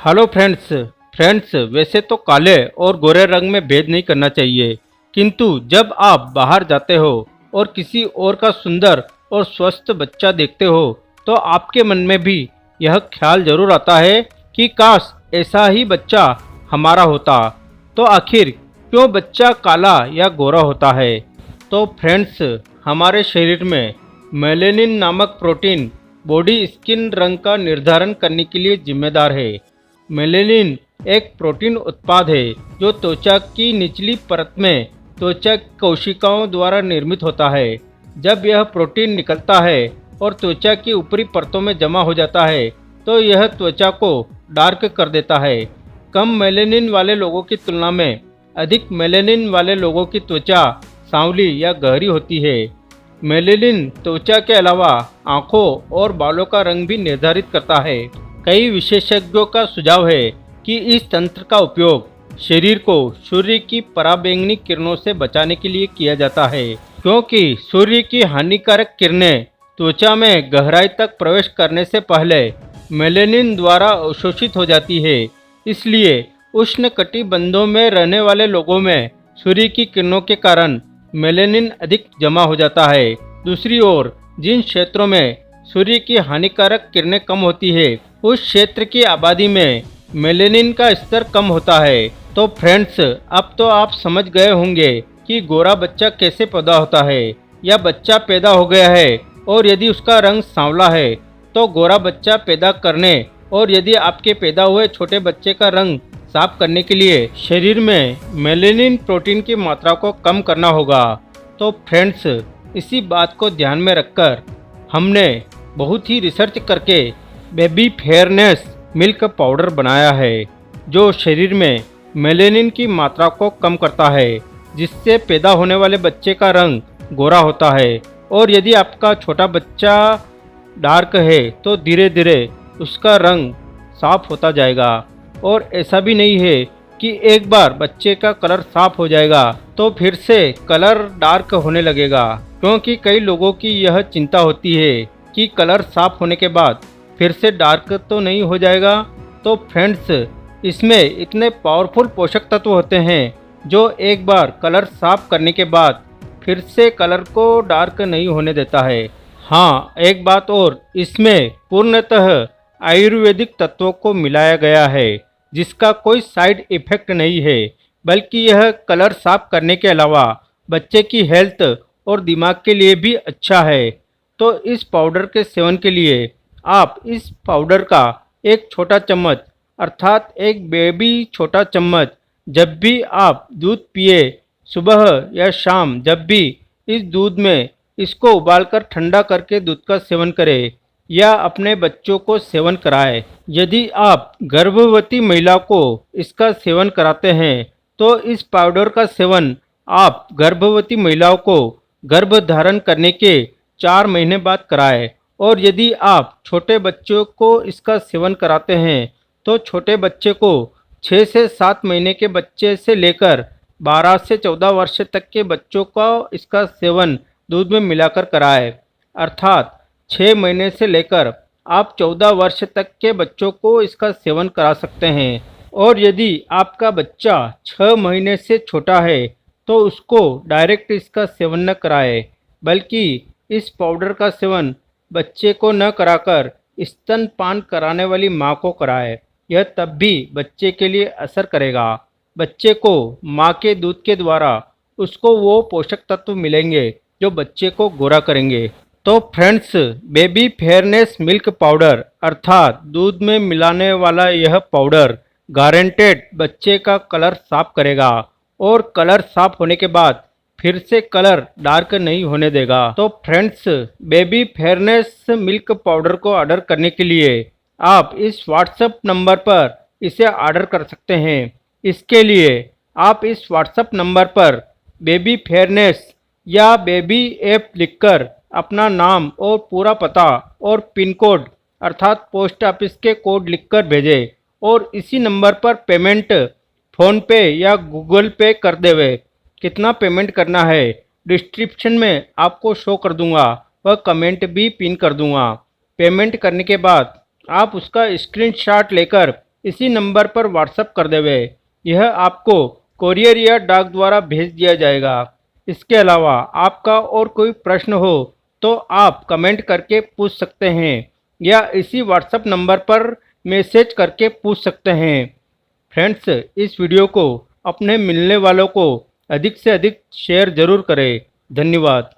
Hello friends वैसे तो काले और गोरे रंग में भेद नहीं करना चाहिए, किंतु जब आप बाहर जाते हो और किसी और का सुंदर और स्वस्थ बच्चा देखते हो तो आपके मन में भी यह ख्याल जरूर आता है कि काश ऐसा ही बच्चा हमारा होता। तो आखिर क्यों बच्चा काला या गोरा होता है? तो फ्रेंड्स, हमारे शरीर में मेलेनिन नामक प्रोटीन बॉडी स्किन रंग का निर्धारण करने के लिए जिम्मेदार है। मेलेनिन एक प्रोटीन उत्पाद है जो त्वचा की निचली परत में त्वचा कोशिकाओं द्वारा निर्मित होता है। जब यह प्रोटीन निकलता है और त्वचा की ऊपरी परतों में जमा हो जाता है तो यह त्वचा को डार्क कर देता है। कम मेलेनिन वाले लोगों की तुलना में अधिक मेलेनिन वाले लोगों की त्वचा सांवली या गहरी होती है। मेलेनिन त्वचा के अलावा आँखों और बालों का रंग भी निर्धारित करता है। कई विशेषज्ञों का सुझाव है कि इस तंत्र का उपयोग शरीर को सूर्य की पराबैंगनी किरणों से बचाने के लिए किया जाता है, क्योंकि सूर्य की हानिकारक किरणें त्वचा में गहराई तक प्रवेश करने से पहले मेलेनिन द्वारा अवशोषित हो जाती है। इसलिए उष्णकटिबंधों में रहने वाले लोगों में सूर्य की किरणों के कारण मेलेनिन अधिक जमा हो जाता है। दूसरी ओर जिन क्षेत्रों में सूर्य की हानिकारक किरणें कम होती है उस क्षेत्र की आबादी में मेलेनिन का स्तर कम होता है। तो फ्रेंड्स, अब तो आप समझ गए होंगे कि गोरा बच्चा कैसे पैदा होता है, या बच्चा पैदा हो गया है और यदि उसका रंग सांवला है तो गोरा बच्चा पैदा करने और यदि आपके पैदा हुए छोटे बच्चे का रंग साफ करने के लिए शरीर में मेलेनिन प्रोटीन की मात्रा को कम करना होगा। तो फ्रेंड्स, इसी बात को ध्यान में रखकर हमने बहुत ही रिसर्च करके बेबी फेयरनेस मिल्क पाउडर बनाया है, जो शरीर में मेलेनिन की मात्रा को कम करता है, जिससे पैदा होने वाले बच्चे का रंग गोरा होता है। और यदि आपका छोटा बच्चा डार्क है तो धीरे धीरे उसका रंग साफ होता जाएगा। और ऐसा भी नहीं है कि एक बार बच्चे का कलर साफ हो जाएगा तो फिर से कलर डार्क होने लगेगा, क्योंकि कई लोगों की यह चिंता होती है कि कलर साफ होने के बाद फिर से डार्क तो नहीं हो जाएगा। तो फ्रेंड्स, इसमें इतने पावरफुल पोषक तत्व होते हैं जो एक बार कलर साफ करने के बाद फिर से कलर को डार्क नहीं होने देता है। हाँ, एक बात और, इसमें पूर्णतः आयुर्वेदिक तत्वों को मिलाया गया है, जिसका कोई साइड इफेक्ट नहीं है, बल्कि यह कलर साफ करने के अलावा बच्चे की हेल्थ और दिमाग के लिए भी अच्छा है। तो इस पाउडर के सेवन के लिए आप इस पाउडर का एक छोटा चम्मच अर्थात एक बेबी छोटा चम्मच जब भी आप दूध पिए, सुबह या शाम, जब भी इस दूध में इसको उबालकर ठंडा करके दूध का सेवन करें या अपने बच्चों को सेवन कराएं। यदि आप गर्भवती महिला को इसका सेवन कराते हैं तो इस पाउडर का सेवन आप गर्भवती महिलाओं को गर्भ धारण करने के 4 महीने बाद कराएं। और यदि आप छोटे बच्चों को इसका सेवन कराते हैं तो छोटे बच्चे को 6 से 7 महीने के बच्चे से लेकर 12 से 14 वर्ष तक के बच्चों को इसका सेवन दूध में मिलाकर कराएं। अर्थात 6 महीने से लेकर आप 14 वर्ष तक के बच्चों को इसका सेवन करा सकते हैं। और यदि आपका बच्चा 6 महीने से छोटा है तो उसको डायरेक्ट इसका सेवन न कराएं, बल्कि इस पाउडर का सेवन बच्चे को न कराकर स्तनपान कराने वाली माँ को कराएं। यह तब भी बच्चे के लिए असर करेगा। बच्चे को माँ के दूध के द्वारा उसको वो पोषक तत्व मिलेंगे जो बच्चे को गोरा करेंगे। तो friends, baby fairness milk powder अर्थात दूध में मिलाने वाला यह पाउडर गारंटेड बच्चे का कलर साफ करेगा और कलर साफ होने के बाद फिर से कलर डार्क नहीं होने देगा। तो friends, baby fairness milk powder को ऑर्डर करने के लिए आप इस व्हाट्सएप नंबर पर इसे ऑर्डर कर सकते हैं। इसके लिए आप इस व्हाट्सएप नंबर पर बेबी फेयरनेस या बेबी ऐप लिखकर अपना नाम और पूरा पता और पिन कोड अर्थात पोस्ट ऑफिस के कोड लिखकर भेजें और इसी नंबर पर पेमेंट फ़ोन पे या गूगल पे कर देवे। कितना पेमेंट करना है डिस्क्रिप्शन में आपको शो कर दूंगा, वह कमेंट भी पिन कर दूंगा। पेमेंट करने के बाद आप उसका स्क्रीनशॉट लेकर इसी नंबर पर व्हाट्सएप कर देवे। यह आपको कोरियर या डाक द्वारा भेज दिया जाएगा। इसके अलावा आपका और कोई प्रश्न हो तो आप कमेंट करके पूछ सकते हैं या इसी व्हाट्सएप नंबर पर मैसेज करके पूछ सकते हैं। फ्रेंड्स, इस वीडियो को अपने मिलने वालों को अधिक से अधिक शेयर जरूर करें। धन्यवाद।